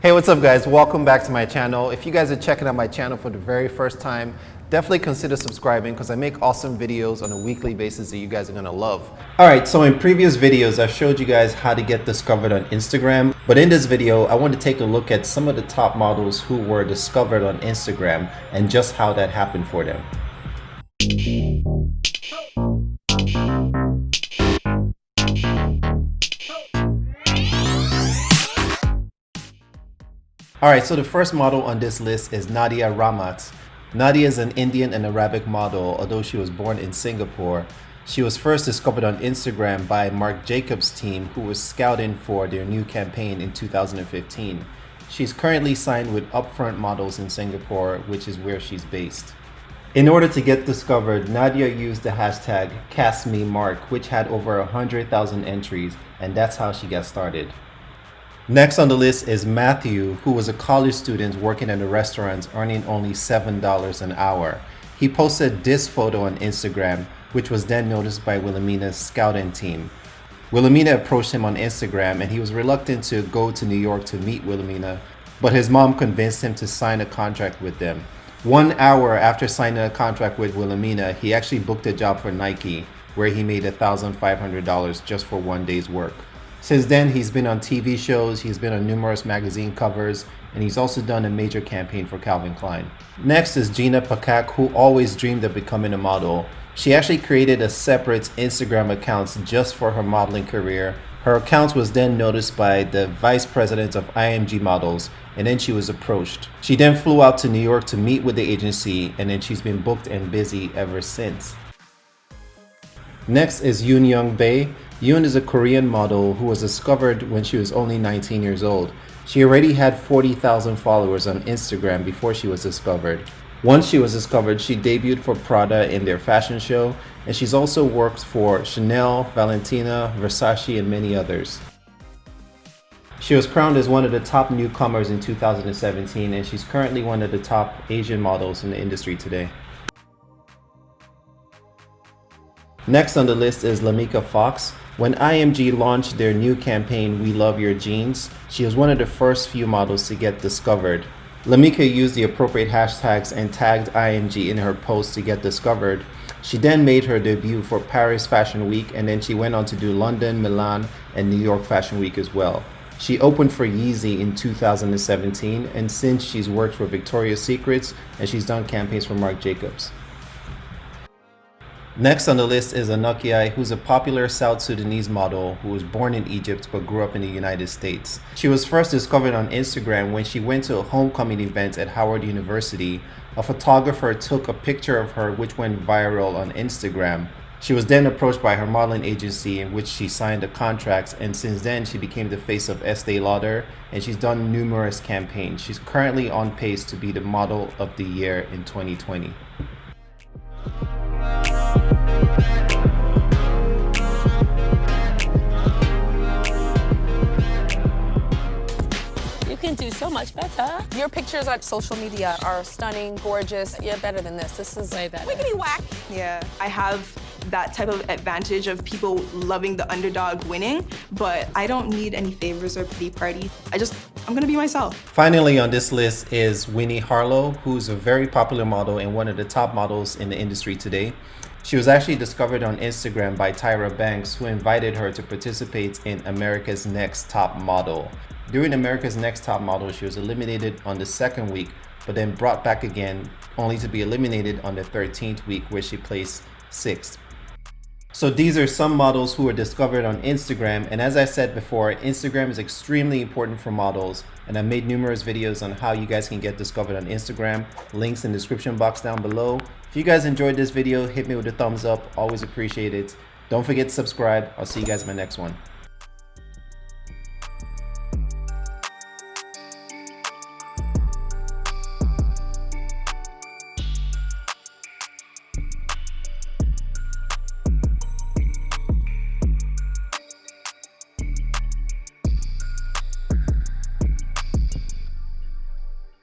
Hey, what's up guys? Welcome back to my channel. If you guys are checking out my channel for the very first time, definitely consider subscribing because I make awesome videos on a weekly basis that you guys are gonna love. Alright, so in previous videos, I showed you guys how to get discovered on Instagram. But in this video, I want to take a look at some of the top models who were discovered on Instagram and just how that happened for them. Alright, so the first model on this list is Nadia Rama. Nadia is an Indian and Arabic model, although she was born in Singapore. She was first discovered on Instagram by Marc Jacobs' team, who was scouting for their new campaign in 2015. She's currently signed with Upfront Models in Singapore, which is where she's based. In order to get discovered, Nadia used the hashtag CastMeMarc, which had over 100,000 entries, and that's how she got started. Next on the list is Matthew, who was a college student working at a restaurant earning only $7 an hour. He posted this photo on Instagram, which was then noticed by Wilhelmina's scouting team. Wilhelmina approached him on Instagram and he was reluctant to go to New York to meet Wilhelmina, but his mom convinced him to sign a contract with them. 1 hour after signing a contract with Wilhelmina, he actually booked a job for Nike, where he made $1,500 just for 1 day's work. Since then, he's been on TV shows, he's been on numerous magazine covers, and he's also done a major campaign for Calvin Klein. Next is Ipecac, who always dreamed of becoming a model. She actually created a separate Instagram account just for her modeling career. Her account was then noticed by the vice president of IMG Models, and then she was approached. She then flew out to New York to meet with the agency, and then she's been booked and busy ever since. Next is Eunyoung Bae. Yoon is a Korean model who was discovered when she was only 19 years old. She already had 40,000 followers on Instagram before she was discovered. Once she was discovered, she debuted for Prada in their fashion show, and she's also worked for Chanel, Valentina, Versace, and many others. She was crowned as one of the top newcomers in 2017, and she's currently one of the top Asian models in the industry today. Next on the list is LaMika Fox. When IMG launched their new campaign, We Love Your Jeans, she was one of the first few models to get discovered. LaMika used the appropriate hashtags and tagged IMG in her post to get discovered. She then made her debut for Paris Fashion Week, and then she went on to do London, Milan, and New York Fashion Week as well. She opened for Yeezy in 2017, and since she's worked for Victoria's Secret, and she's done campaigns for Marc Jacobs. Next on the list is Nkechi Eye, who's a popular South Sudanese model who was born in Egypt but grew up in the United States. She was first discovered on Instagram when she went to a homecoming event at Howard University. A photographer took a picture of her which went viral on Instagram. She was then approached by her modeling agency, in which she signed a contract, and since then she became the face of Estee Lauder, and she's done numerous campaigns. She's currently on pace to be the model of the year in 2020. You can do so much better. Your pictures on social media are stunning, gorgeous. You're better than this. This is Way better. wiggity whack. Yeah, I have that type of advantage of people loving the underdog winning, but I don't need any favors or pity party. I'm gonna be myself. Finally on this list is Winnie Harlow, who's a very popular model and one of the top models in the industry today. She was actually discovered on Instagram by Tyra Banks, who invited her to participate in America's Next Top Model. During America's Next Top Model, she was eliminated on the second week, but then brought back again, only to be eliminated on the 13th week, where she placed 6th. So these are some models who were discovered on Instagram, and as I said before, Instagram is extremely important for models, and I made numerous videos on how you guys can get discovered on Instagram. Links in the description box down below. If you guys enjoyed this video, hit me with a thumbs up, always appreciate it. Don't forget to subscribe. I'll see you guys in my next one.